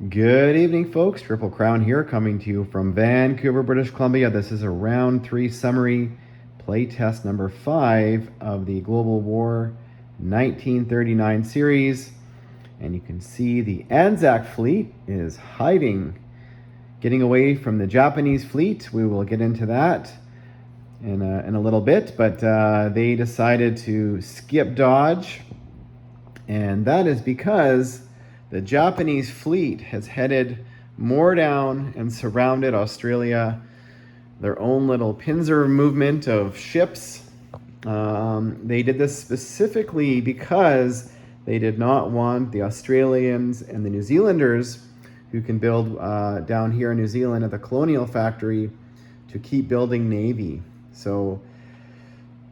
Good evening, folks. Triple Crown here, coming to you from Vancouver, British Columbia. This is a round 3 summary playtest number 5 of the Global War 1939 series. And you can see the Anzac fleet is hiding, getting away from the Japanese fleet. We will get into that in a little bit, but they decided to skip Dodge, and that is because the Japanese fleet has headed more down and surrounded Australia, their own little pincer movement of ships. They did this specifically because they did not want the Australians and the New Zealanders, who can build down here in New Zealand at the Colonial Factory, to keep building Navy. So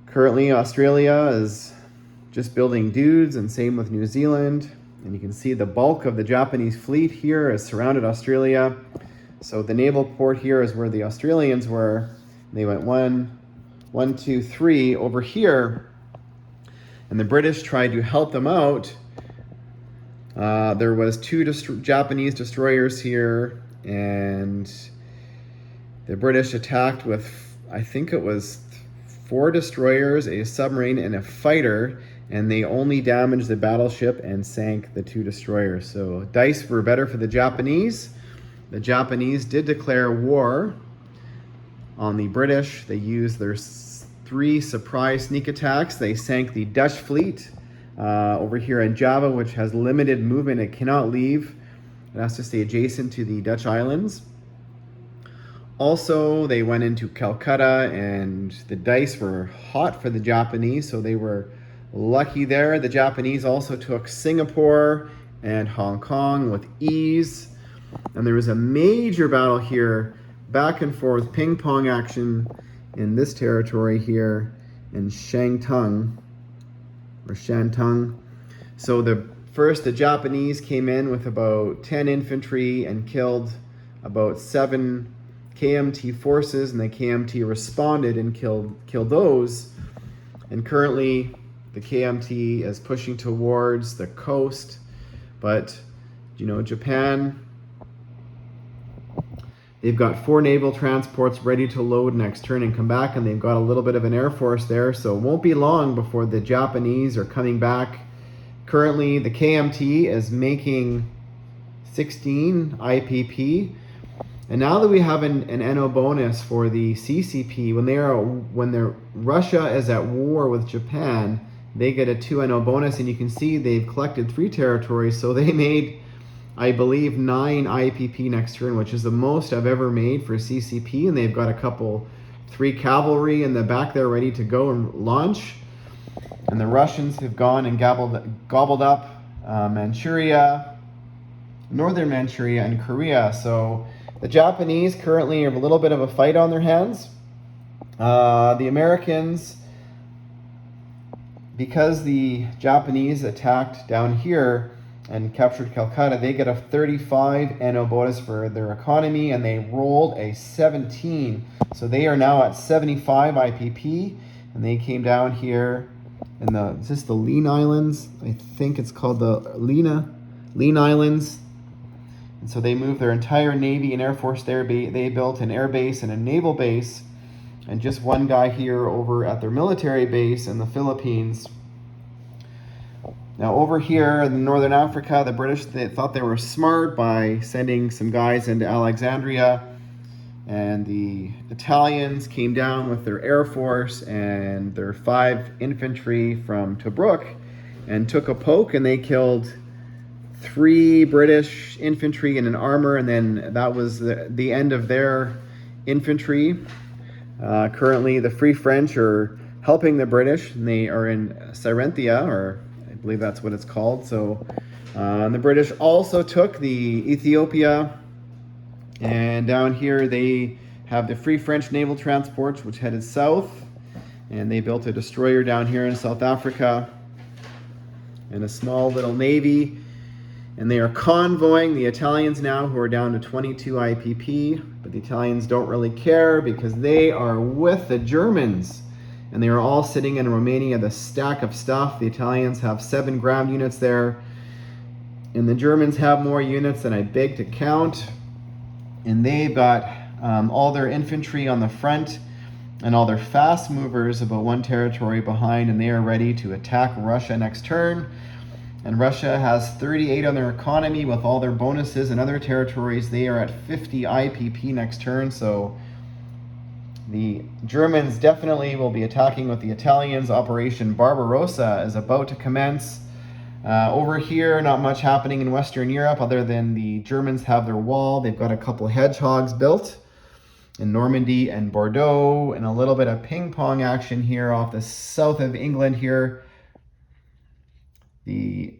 currently Australia is just building dudes, and same with New Zealand. And you can see the bulk of the Japanese fleet here has surrounded Australia. So the naval port here is where the Australians were. They went one, two, three over here. And the British tried to help them out. There was two Japanese destroyers here, and the British attacked with, I think it was 4 destroyers, a submarine, and a fighter. And they only damaged the battleship and sank the 2 destroyers. So dice were better for the Japanese. The Japanese did declare war on the British. They used their 3 surprise sneak attacks. They sank the Dutch fleet over here in Java, which has limited movement. It cannot leave. It has to stay adjacent to the Dutch islands. Also, they went into Calcutta, and the dice were hot for the Japanese, so they were lucky there. The Japanese also took Singapore and Hong Kong with ease. And there was a major battle here, back and forth, ping pong action in this territory here in Shantung. So the Japanese came in with about 10 infantry and killed about 7 KMT forces, and the KMT responded and killed those. And currently the KMT is pushing towards the coast, but Japan, they've got 4 naval transports ready to load next turn and come back, and they've got a little bit of an air force there, so it won't be long before the Japanese are coming back. Currently, the KMT is making 16 IPP, and now that we have an NO bonus for the CCP, when Russia is at war with Japan, they get a 2 NO bonus, and you can see they've collected 3 territories, so they made, I believe, 9 IPP next turn, which is the most I've ever made for CCP, and they've got 3 cavalry in the back there ready to go and launch. And the Russians have gone and gobbled up Manchuria, northern Manchuria, and Korea. So the Japanese currently have a little bit of a fight on their hands. The Americans, because the Japanese attacked down here and captured Calcutta, they get a 35 NO bonus for their economy, and they rolled a 17. So they are now at 75 IPP, and they came down here in is this the Lean Islands? I think it's called the Lean Islands. And so they moved their entire Navy and Air Force there. They built an air base and a naval base, and just one guy here over at their military base in the Philippines. Now over here in Northern Africa, the British, they thought they were smart by sending some guys into Alexandria, and the Italians came down with their air force and their 5 infantry from Tobruk and took a poke, and they killed 3 British infantry and an armor, and then that was the end of their infantry. Currently, the Free French are helping the British, and they are in Sarenthia, or I believe that's what it's called. So the British also took the Ethiopia, and down here they have the Free French naval transports, which headed south, and they built a destroyer down here in South Africa and a small little navy. And they are convoying the Italians now, who are down to 22 IPP. But the Italians don't really care because they are with the Germans. And they are all sitting in Romania, the stack of stuff. The Italians have 7 ground units there. And the Germans have more units than I beg to count. And they've got all their infantry on the front and all their fast movers about one territory behind, and they are ready to attack Russia next turn. And Russia has 38 on their economy with all their bonuses and other territories. They are at 50 IPP next turn, so the Germans definitely will be attacking with the Italians. Operation Barbarossa is about to commence. Over here, not much happening in Western Europe other than the Germans have their wall. They've got a couple hedgehogs built in Normandy and Bordeaux, and a little bit of ping pong action here off the south of England here. The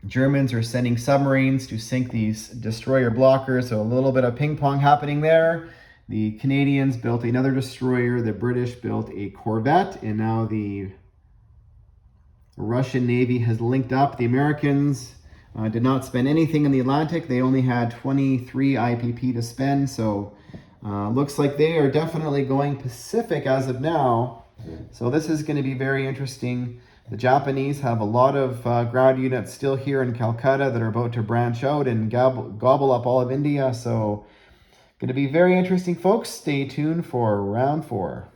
Germans are sending submarines to sink these destroyer blockers, so a little bit of ping pong happening there. The Canadians built another destroyer, the British built a corvette, and now the Russian Navy has linked up. The Americans did not spend anything in the Atlantic. They only had 23 IPP to spend, so looks like they are definitely going Pacific as of now. So this is going to be very interesting. The Japanese have a lot of ground units still here in Calcutta that are about to branch out and gobble up all of India. So going to be very interesting, folks. Stay tuned for round 4.